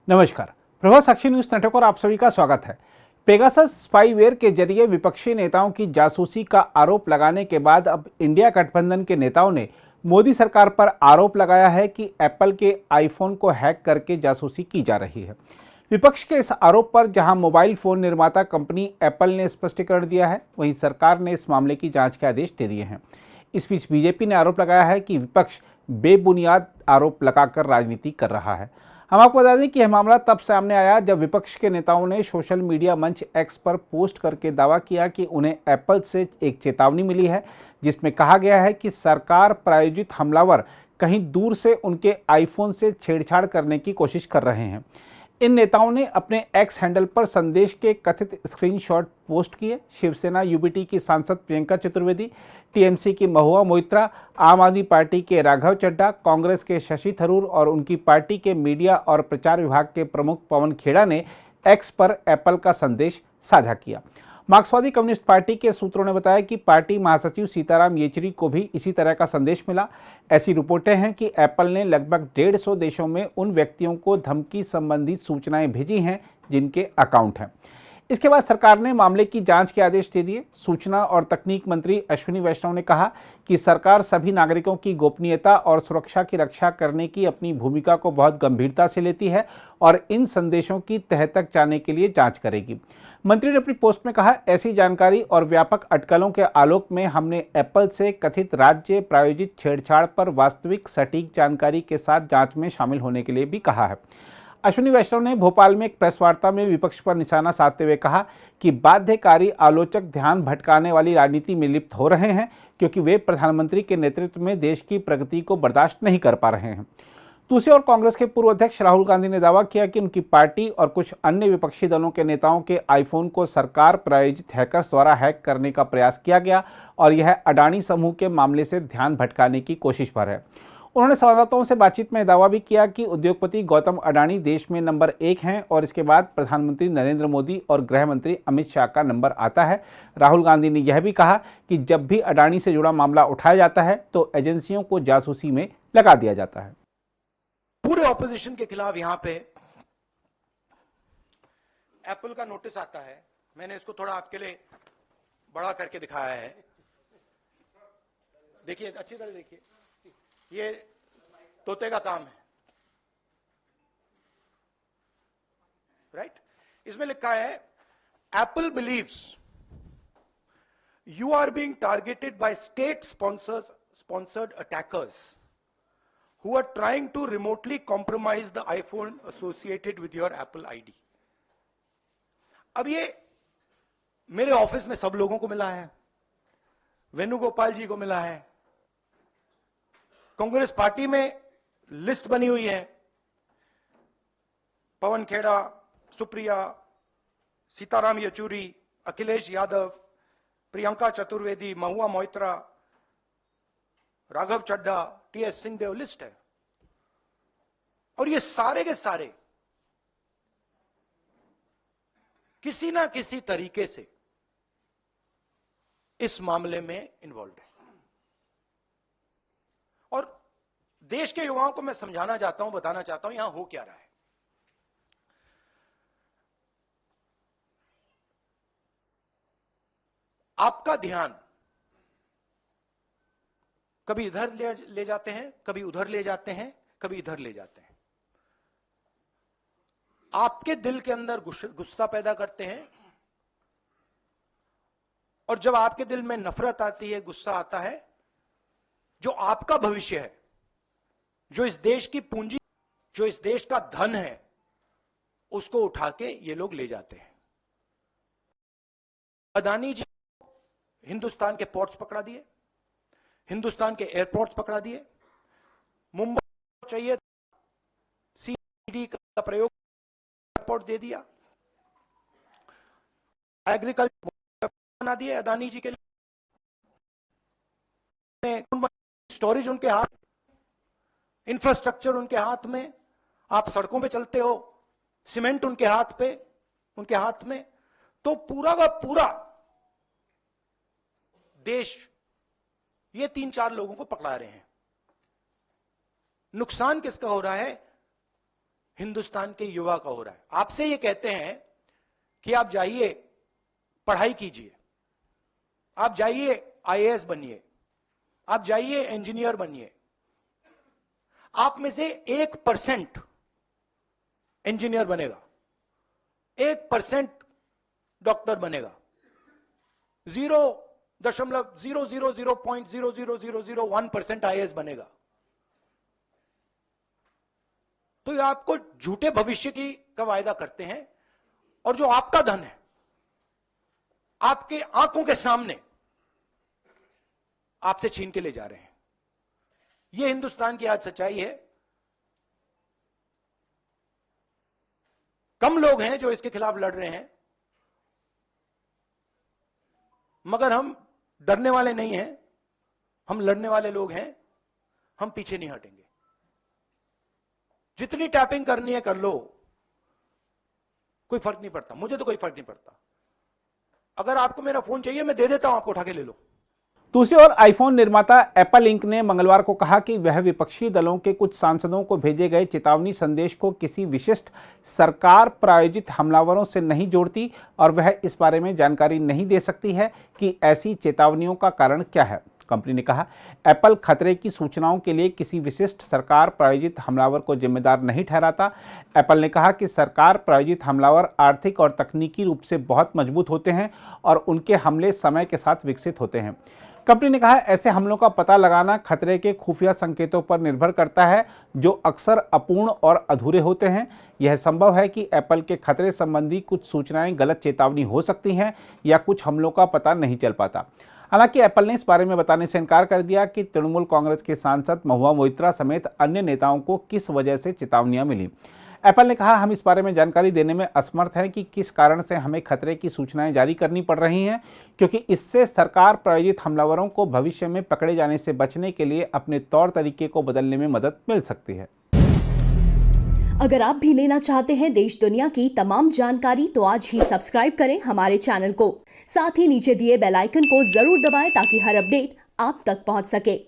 नमस्कार, प्रभा साक्षी news network और आप सभी का स्वागत है। पेगासस स्पाईवेयर के जरिए विपक्षी नेताओं की जासूसी का आरोप लगाने के बाद अब इंडिया गठबंधन के नेताओं ने मोदी सरकार पर आरोप लगाया है कि एप्पल के आईफोन को हैक करके जासूसी की जा रही है। विपक्ष के इस आरोप पर जहां मोबाइल फोन निर्माता कंपनी एप्पल ने स्पष्टीकरण दिया है, वहीं सरकार ने इस मामले की जांच के आदेश दे दिए हैं। इस बीच बीजेपी ने आरोप लगाया है कि विपक्ष बेबुनियाद आरोप लगाकर राजनीति कर रहा है। हम आपको बता दें कि यह मामला तब सामने आया जब विपक्ष के नेताओं ने सोशल मीडिया मंच एक्स पर पोस्ट करके दावा किया कि उन्हें एप्पल से एक चेतावनी मिली है, जिसमें कहा गया है कि सरकार प्रायोजित हमलावर कहीं दूर से उनके आईफोन से छेड़छाड़ करने की कोशिश कर रहे हैं। इन नेताओं ने अपने एक्स हैंडल पर संदेश के कथित स्क्रीनशॉट पोस्ट किए। शिवसेना यूबीटी की सांसद प्रियंका चतुर्वेदी, टीएमसी की महुआ मोइत्रा, आम आदमी पार्टी के राघव चड्ढा, कांग्रेस के शशि थरूर और उनकी पार्टी के मीडिया और प्रचार विभाग के प्रमुख पवन खेड़ा ने एक्स पर एप्पल का संदेश साझा किया। मार्क्सवादी कम्युनिस्ट पार्टी के सूत्रों ने बताया कि पार्टी महासचिव सीताराम येचुरी को भी इसी तरह का संदेश मिला। ऐसी रिपोर्टें हैं कि एप्पल ने लगभग 150 देशों में उन व्यक्तियों को धमकी संबंधी सूचनाएं भेजी हैं जिनके अकाउंट हैं। इसके बाद सरकार ने मामले की जांच के आदेश दे दिए। सूचना और तकनीक मंत्री अश्विनी वैष्णव ने कहा कि सरकार सभी नागरिकों की गोपनीयता और सुरक्षा की रक्षा करने की अपनी भूमिका को बहुत गंभीरता से लेती है और इन संदेशों की तह तक जाने के लिए जांच करेगी। मंत्री ने अपनी पोस्ट में कहा, ऐसी जानकारी और व्यापक अटकलों के आलोक में हमने एप्पल से कथित राज्य प्रायोजित छेड़छाड़ पर वास्तविक सटीक जानकारी के साथ जांच में शामिल होने के लिए भी कहा है। अश्विनी वैष्णव ने भोपाल में एक प्रेस वार्ता में विपक्ष पर निशाना साधते हुए कहा कि बाध्यकारी आलोचक ध्यान भटकाने वाली राजनीति में लिप्त हो रहे हैं, क्योंकि वे प्रधानमंत्री के नेतृत्व में देश की प्रगति को बर्दाश्त नहीं कर पा रहे हैं। दूसरी ओर कांग्रेस के पूर्व अध्यक्ष राहुल गांधी ने दावा किया कि उनकी पार्टी और कुछ अन्य विपक्षी दलों के नेताओं के आईफोन को सरकार प्रायोजित हैकर्स द्वारा हैक करने का प्रयास किया गया और यह अडानी समूह के मामले से ध्यान भटकाने की कोशिश पर है। उन्होंने संवाददाताओं से बातचीत में दावा भी किया कि उद्योगपति गौतम अडानी देश में नंबर 1 हैं और इसके बाद प्रधानमंत्री नरेंद्र मोदी और गृह मंत्री अमित शाह का नंबर आता है। राहुल गांधी ने यह भी कहा कि जब भी अडानी से जुड़ा मामला उठाया जाता है तो एजेंसियों को जासूसी में लगा दिया जाता है। पूरे ऑपोजिशन के खिलाफ यहां पे एप्पल का नोटिस आता है। मैंने इसको थोड़ा आपके लिए बड़ा करके दिखाया है। देखिए, अच्छी तरह देखिए, ये तोते का काम है, राइट। इसमें लिखा है, Apple believes you are being targeted by state sponsored attackers who are trying to remotely compromise the iPhone associated with your Apple ID. अब ये मेरे ऑफिस में सब लोगों को मिला है, वेणुगोपाल जी को मिला है, कांग्रेस पार्टी में लिस्ट बनी हुई है, पवन खेड़ा, सुप्रिया, सीताराम येचुरी, अखिलेश यादव, प्रियंका चतुर्वेदी, महुआ मोइत्रा, राघव चड्ढा, टीएस सिंहदेव, लिस्ट है। और ये सारे के सारे किसी ना किसी तरीके से इस मामले में इन्वॉल्व है। और देश के युवाओं को मैं समझाना चाहता हूं, बताना चाहता हूं, यहां हो क्या रहा है। आपका ध्यान कभी इधर ले जाते हैं, कभी उधर ले जाते हैं, कभी इधर ले जाते हैं। आपके दिल के अंदर गुस्सा पैदा करते हैं, और जब आपके दिल में नफरत आती है, गुस्सा आता है, जो आपका भविष्य है, जो इस देश की पूंजी, जो इस देश का धन है, उसको उठा के ये लोग ले जाते हैं। अदानी जी हिंदुस्तान के पोर्ट्स पकड़ा दिए, हिंदुस्तान के एयरपोर्ट्स पकड़ा दिए, मुंबई चाहिए सीडी का प्रयोग एयरपोर्ट दे दिया, एग्रीकल्चर बना दिए अदानी जी के लिए, स्टोरेज उनके हाथ, इंफ्रास्ट्रक्चर उनके हाथ में, आप सड़कों पे चलते हो, सीमेंट उनके हाथ में, तो पूरा का पूरा देश ये 3-4 लोगों को पकड़ा रहे हैं। नुकसान किसका हो रहा है? हिंदुस्तान के युवा का हो रहा है। आपसे ये कहते हैं कि आप जाइए पढ़ाई कीजिए, आप जाइए आईएएस बनिए, आप जाइए इंजीनियर बनिए। आप में से 1% इंजीनियर बनेगा, 1% डॉक्टर बनेगा, 0.0000001% आईएएस बनेगा। तो ये आपको झूठे भविष्य का वायदा करते हैं, और जो आपका धन है आपके आंखों के सामने आपसे छीन के ले जा रहे हैं। यह हिंदुस्तान की आज सच्चाई है। कम लोग हैं जो इसके खिलाफ लड़ रहे हैं, मगर हम डरने वाले नहीं हैं, हम लड़ने वाले लोग हैं। हम पीछे नहीं हटेंगे। जितनी टैपिंग करनी है कर लो, कोई फर्क नहीं पड़ता, मुझे तो कोई फर्क नहीं पड़ता। अगर आपको मेरा फोन चाहिए मैं दे देता हूं, आपको उठा के ले लो। दूसरी ओर आईफोन निर्माता एप्पल इंक ने मंगलवार को कहा कि वह विपक्षी दलों के कुछ सांसदों को भेजे गए चेतावनी संदेश को किसी विशिष्ट सरकार प्रायोजित हमलावरों से नहीं जोड़ती और वह इस बारे में जानकारी नहीं दे सकती है कि ऐसी चेतावनियों का कारण क्या है। कंपनी ने कहा, एप्पल खतरे की सूचनाओं के लिए किसी विशिष्ट सरकार प्रायोजित हमलावर को जिम्मेदार नहीं ठहराता। एप्पल ने कहा कि सरकार प्रायोजित हमलावर आर्थिक और तकनीकी रूप से बहुत मजबूत होते हैं और उनके हमले समय के साथ विकसित होते हैं। कंपनी ने कहा, ऐसे हमलों का पता लगाना खतरे के खुफिया संकेतों पर निर्भर करता है जो अक्सर अपूर्ण और अधूरे होते हैं। यह संभव है कि एप्पल के खतरे संबंधी कुछ सूचनाएं गलत चेतावनी हो सकती हैं या कुछ हमलों का पता नहीं चल पाता। हालांकि एप्पल ने इस बारे में बताने से इनकार कर दिया कि तृणमूल कांग्रेस के सांसद महुआ मोइत्रा समेत अन्य नेताओं को किस वजह से चेतावनियां मिली। एप्पल ने कहा, हम इस बारे में जानकारी देने में असमर्थ हैं कि किस कारण से हमें खतरे की सूचनाएं जारी करनी पड़ रही हैं, क्योंकि इससे सरकार प्रायोजित हमलावरों को भविष्य में पकड़े जाने से बचने के लिए अपने तौर तरीके को बदलने में मदद मिल सकती है। अगर आप भी लेना चाहते हैं देश दुनिया की तमाम जानकारी तो आज ही सब्सक्राइब करें हमारे चैनल को। साथ ही नीचे दिए बेल आइकन को जरूर दबाएं ताकि हर अपडेट आप तक पहुंच सके।